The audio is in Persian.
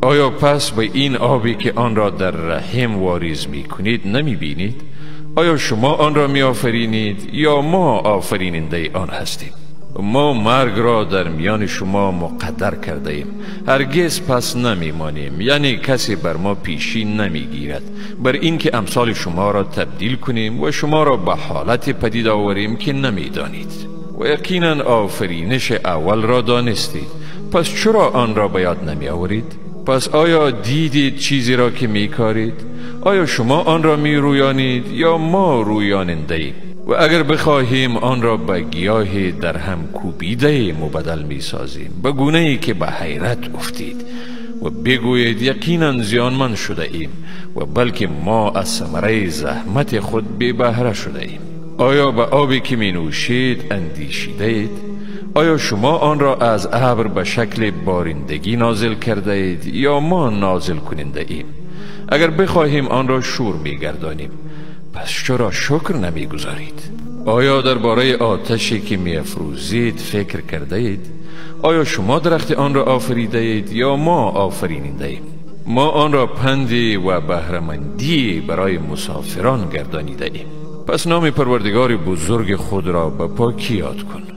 آیا پس به این آبی که آن را در رحم واریز می کنید نمی بینید؟ آیا شما آن را می آفرینید یا ما آفریننده آن هستیم؟ ما مرگ را در میان شما مقدر کرده ایم، هرگز پس نمی مانیم، یعنی کسی بر ما پیشی نمی گیرد بر اینکه امثال شما را تبدیل کنیم و شما را به حالت پدید آوریم که نمی دانید. و یقینا آفرینش اول را دانستید، پس چرا آن را به یاد نمی آورید؟ پس آیا دیدید چیزی را که می کارید؟ آیا شما آن را می رویانید یا ما رویاننده ایم؟ و اگر بخواهیم آن را به گیاه در هم کوبیده مبدل می سازیم، به گونه ای که به حیرت افتید و بگویید یقینا زیانمند شده ایم و بلکه ما از ثمره زحمت خود بی بهره شده ایم. آیا به آبی که می نوشید اندیشیده اید؟ آیا شما آن را از ابر به شکل بارندگی نازل کرده اید یا ما نازل کننده ایم؟ اگر بخواهیم آن را شور می گردانیم، پس چرا شکر نمی گذارید؟ آیا درباره آتشی که می افروزید فکر کرده اید؟ آیا شما درخت آن را آفریده اید یا ما آفریننده ایم؟ ما آن را پندی و بهره‌مندی برای مسافران گردانیده ایم. پس نام پروردگار بزرگ خود را به پاکی یاد کن.